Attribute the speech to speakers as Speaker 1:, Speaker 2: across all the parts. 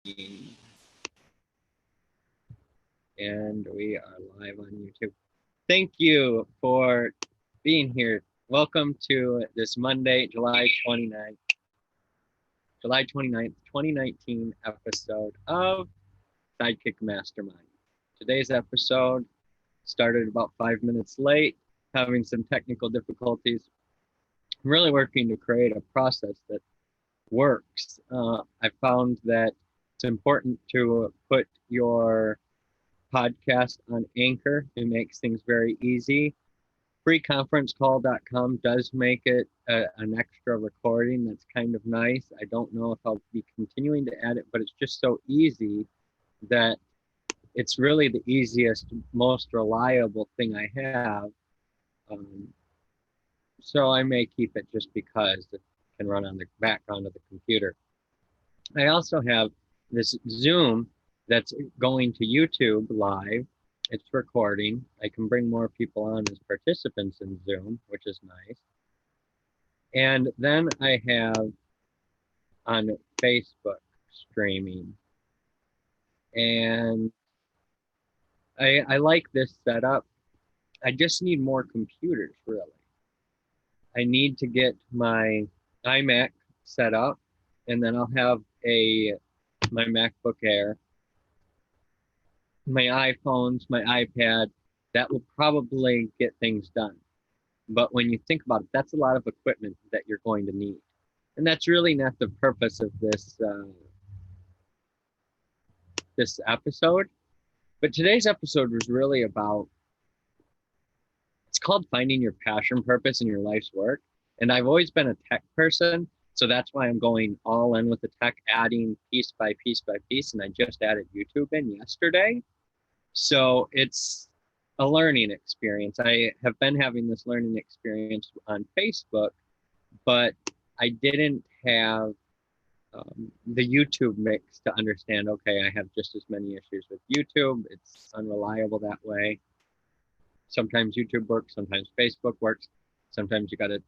Speaker 1: And we are live on YouTube. Thank you for being here. Welcome to this Monday, July 29th, 2019 episode of Sidekick Mastermind. Today's episode started about 5 minutes late, having some technical difficulties. I'm really working to create a process that works. I found that it's important to put your podcast on Anchor. It makes things very easy. Freeconferencecall.com does make it an extra recording. That's kind of nice. I don't know if I'll be continuing to add it, but it's just so easy that it's really the easiest, most reliable thing I have. Um, so I may keep it just because it can run on the background of the computer. I also have this Zoom that's going to YouTube live. It's recording. I can bring more people on as participants in Zoom, which is nice. And then I have on Facebook streaming. And I like this setup. I just need more computers, really. I need to get my iMac set up, and then I'll have my MacBook Air, my iPhones, my iPad. That will probably get things done. But when you think about it, that's a lot of equipment that you're going to need. And that's really not the purpose of this episode. But today's episode was really about, it's called Finding Your Passion Purpose in Your Life's Work. And I've always been a tech person. So that's why I'm going all in with the tech, adding piece by piece by piece. And I just added YouTube in yesterday. So it's a learning experience. I have been having this learning experience on Facebook, but I didn't have the YouTube mix to understand, okay, I have just as many issues with YouTube. It's unreliable that way. Sometimes YouTube works, sometimes Facebook works. Sometimes you got to,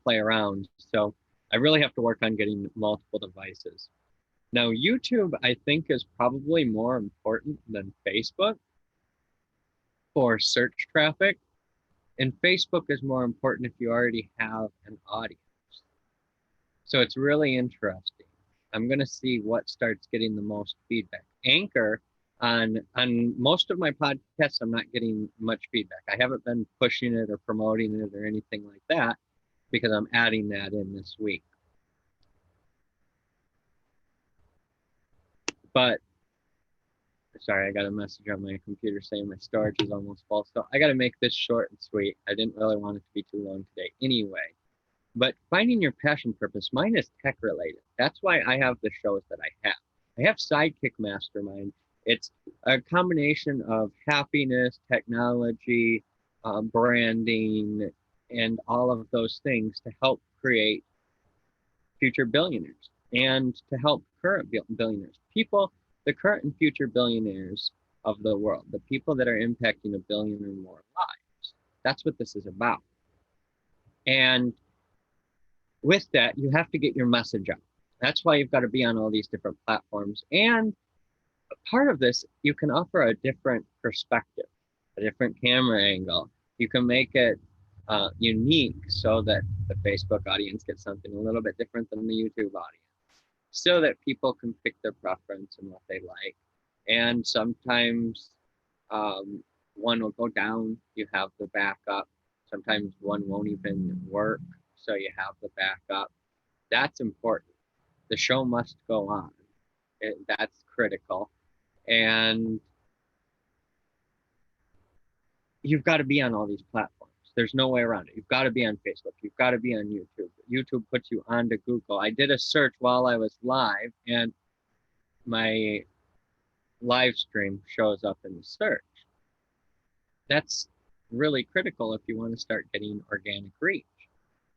Speaker 1: play around. So I really have to work on getting multiple devices. Now, YouTube, I think, is probably more important than Facebook for search traffic. And Facebook is more important if you already have an audience. So it's really interesting. I'm going to see what starts getting the most feedback. Anchor, on most of my podcasts, I'm not getting much feedback. I haven't been pushing it or promoting it or anything like that because I'm adding that in this week. But sorry, I got a message on my computer saying my storage is almost full. So I got to make this short and sweet. I didn't really want it to be too long today anyway. But finding your passion purpose, mine is tech related. That's why I have the shows that I have. I have Sidekick Mastermind. It's a combination of happiness, technology, branding, and all of those things to help create future billionaires and to help current billionaires. The current and future billionaires of the world, the people that are impacting a billion or more lives. That's what this is about. And with that, you have to get your message out. That's why you've got to be on all these different platforms. And part of this, you can offer a different perspective, a different camera angle. You can make it unique so that the Facebook audience gets something a little bit different than the YouTube audience, so that people can pick their preference and what they like. And sometimes one will go down, you have the backup. Sometimes one won't even work, so you have the backup. That's important. The show must go on. That's critical. And you've got to be on all these platforms. There's no way around it. You've got to be on Facebook. You've got to be on YouTube. YouTube puts you onto Google. I did a search while I was live, and my live stream shows up in the search. That's really critical if you want to start getting organic reach.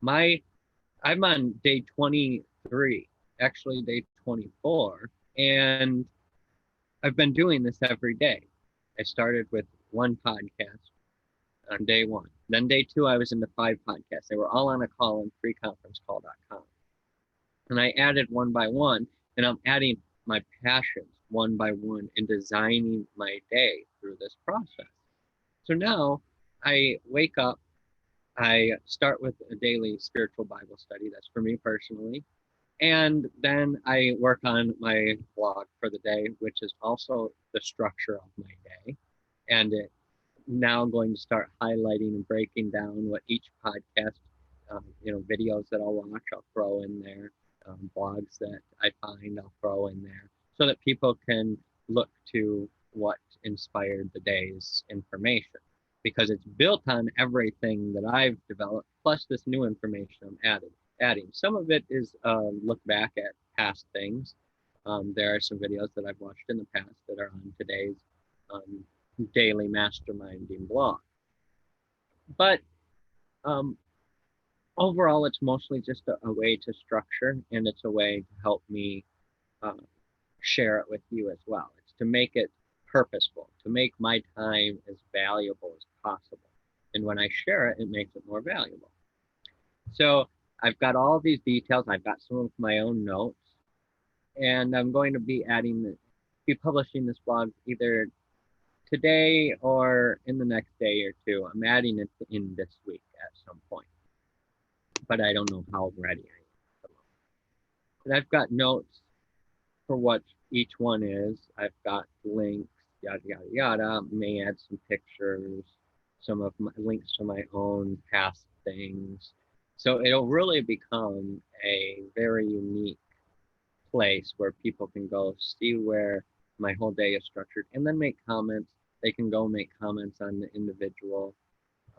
Speaker 1: I'm on day 23, actually day 24, and I've been doing this every day. I started with one podcast on day one. Then day two, I was into 5 podcasts. They were all on a call on freeconferencecall.com. And I added one by one. And I'm adding my passions one by one and designing my day through this process. So now I wake up, I start with a daily spiritual Bible study. That's for me personally. And then I work on my blog for the day, which is also the structure of my day. And it now going to start highlighting and breaking down what each podcast, videos that I'll watch, I'll throw in there, blogs that I find, I'll throw in there, so that people can look to what inspired the day's information. Because it's built on everything that I've developed, plus this new information I'm adding. Some of it is look back at past things. There are some videos that I've watched in the past that are on today's um, daily masterminding blog. But um, overall, it's mostly just a way to structure, and it's a way to help me uh, share it with you as well. It's to make it purposeful, to make my time as valuable as possible. And when I share it, it makes it more valuable. So I've got all these details. I've got some of my own notes, and I'm going to be publishing this blog either today or in the next day or two. I'm adding it in this week at some point, but I don't know how ready I am. And I've got notes for what each one is. I've got links, yada, yada, yada. May add some pictures, some of my links to my own past things. So it'll really become a very unique place where people can go see where my whole day is structured and then make comments. They can go make comments on the individual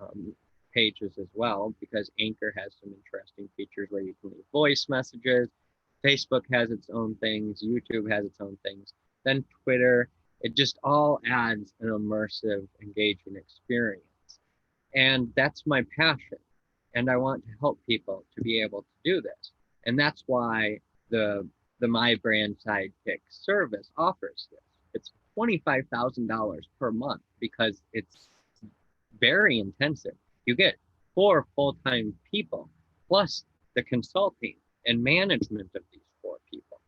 Speaker 1: um, pages as well, because Anchor has some interesting features where you can leave voice messages. Facebook has its own things. YouTube has its own things. Then Twitter, it just all adds an immersive, engaging experience. And that's my passion. And I want to help people to be able to do this. And that's why the My Brand Sidekick service offers this. It's $25,000 per month because it's very intensive. You get 4 full-time people plus the consulting and management of these 4 people.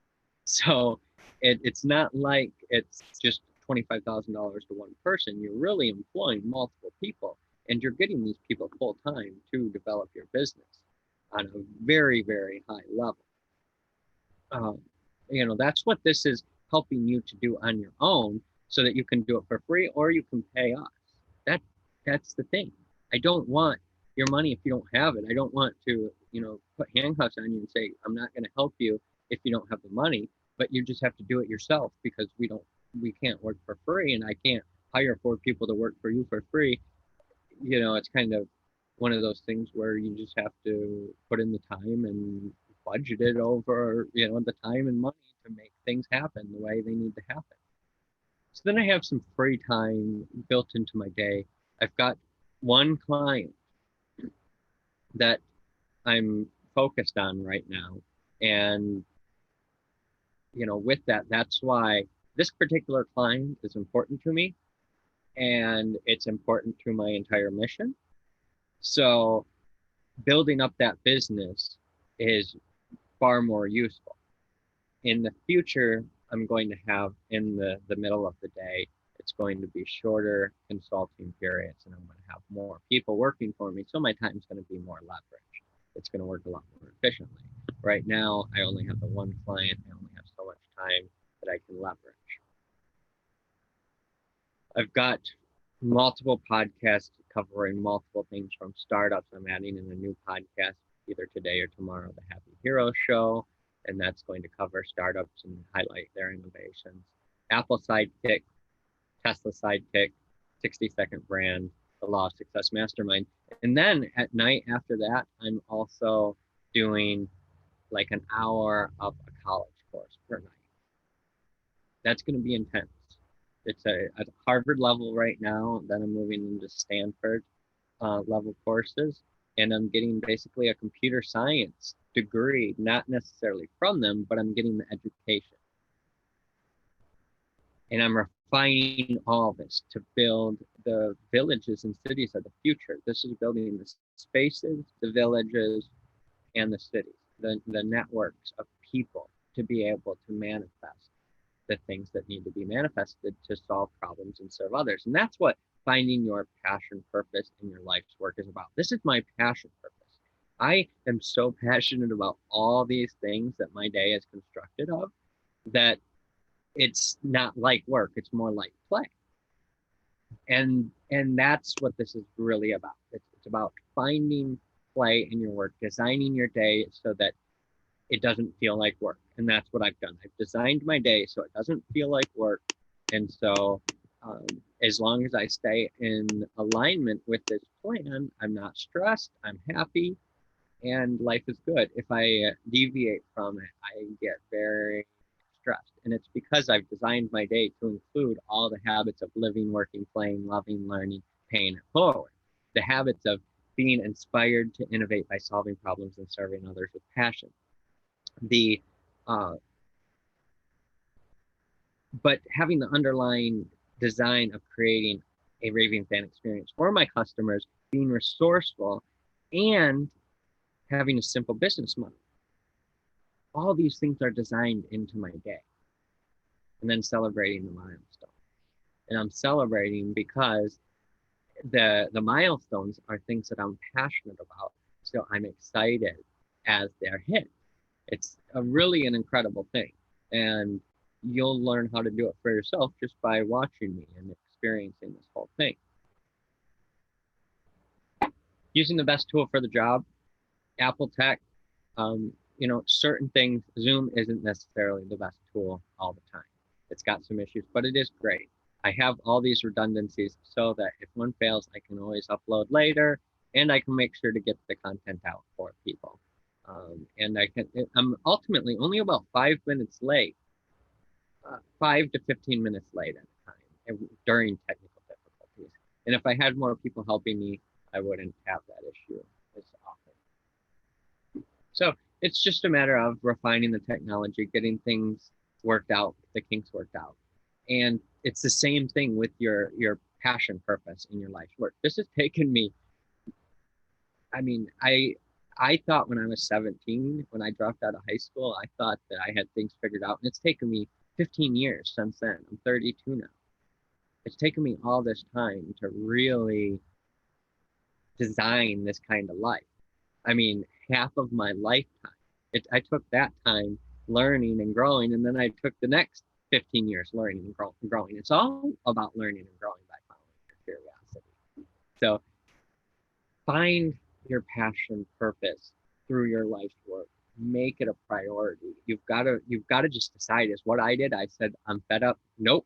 Speaker 1: So it's not like it's just $25,000 to one person. You're really employing multiple people, and you're getting these people full-time to develop your business on a very, very high level. That's what this is helping you to do on your own, so that you can do it for free or you can pay us. That that's the thing. I don't want your money if you don't have it. I don't want to, put handcuffs on you and say, I'm not going to help you if you don't have the money, but you just have to do it yourself, because we can't work for free, and I can't hire 4 people to work for you for free. It's kind of one of those things where you just have to put in the time and budget it over, the time and money to make things happen the way they need to happen. So then I have some free time built into my day. I've got one client that I'm focused on right now. And, with that, that's why this particular client is important to me, and it's important to my entire mission. So building up that business is far more useful. In the future, I'm going to have in the middle of the day, it's going to be shorter consulting periods, and I'm going to have more people working for me. So my time's going to be more leveraged. It's going to work a lot more efficiently. Right now, I only have the one client. I only have so much time that I can leverage. I've got multiple podcasts covering multiple things from startups. I'm adding in a new podcast either today or tomorrow, the Happy Hero Show, and that's going to cover startups and highlight their innovations. Apple Sidekick, Tesla Sidekick, 60-Second Brand, the Law of Success Mastermind. And then at night after that, I'm also doing like an hour of a college course per night. That's going to be intense. It's at Harvard level right now. Then I'm moving into Stanford level courses, and I'm getting basically a computer science degree, not necessarily from them, but I'm getting the education. And I'm refining all this to build the villages and cities of the future. This is building the spaces, the villages, and the cities, the networks of people to be able to manifest the things that need to be manifested to solve problems and serve others. And that's what finding your passion purpose in your life's work is about. This is my passion purpose. I am so passionate about all these things that my day is constructed of that it's not like work, it's more like play. And that's what this is really about. It's about finding play in your work, designing your day so that it doesn't feel like work. And that's what I've done. I've designed my day so it doesn't feel like work. And so as long as I stay in alignment with this plan, I'm not stressed, I'm happy, and life is good. If I deviate from it, I get very stressed. And it's because I've designed my day to include all the habits of living, working, playing, loving, learning, paying it forward. The habits of being inspired to innovate by solving problems and serving others with passion. The but having the underlying design of creating a raving fan experience for my customers, being resourceful, and having a simple business model. All these things are designed into my day. And then celebrating the milestone. And I'm celebrating because the milestones are things that I'm passionate about. So I'm excited as they're hit. It's really an incredible thing. And you'll learn how to do it for yourself just by watching me and experiencing this whole thing. Using the best tool for the job, Apple Tech, certain things, Zoom isn't necessarily the best tool all the time. It's got some issues, but it is great. I have all these redundancies so that if one fails, I can always upload later, and I can make sure to get the content out for people. And I'm ultimately only about 5 minutes late, 5 to 15 minutes late at a time during technical difficulties. And if I had more people helping me, I wouldn't have that issue as often. So it's just a matter of refining the technology, getting things worked out, the kinks worked out. And it's the same thing with your passion purpose in your life's work. This has taken me, I thought when I was 17, when I dropped out of high school, I thought that I had things figured out. And it's taken me 15 years since then. I'm 32 now. It's taken me all this time to really design this kind of life. Half of my lifetime. I took that time learning and growing, and then I took the next 15 years learning and growing. It's all about learning and growing by following your curiosity. So find your passion purpose through your life's work. Make it a priority. You've got to just decide. Is what I did. I said, I'm fed up. Nope,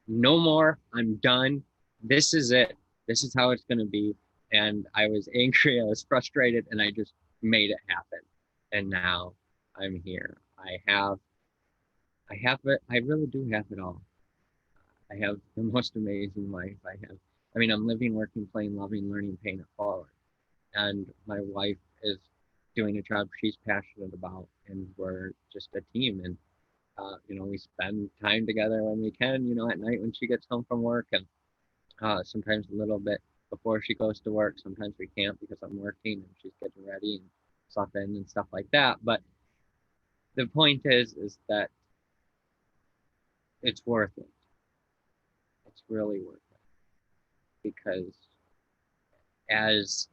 Speaker 1: no more. I'm done. This is it. This is how it's going to be. And I was angry. I was frustrated, and I just made it happen. And now I'm here. I have it. I really do have it all. I have the most amazing life. I'm living, working, playing, loving, learning, paying it forward. And my wife is doing a job she's passionate about, and we're just a team. And we spend time together when we can, at night when she gets home from work, and sometimes a little bit before she goes to work. Sometimes we can't because I'm working and she's getting ready and something and stuff like that. But the point is that it's worth it. It's really worth it, because as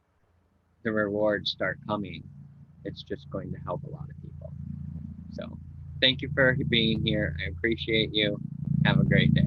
Speaker 1: the rewards start coming, it's just going to help a lot of people. So thank you for being here. I appreciate you. Have a great day.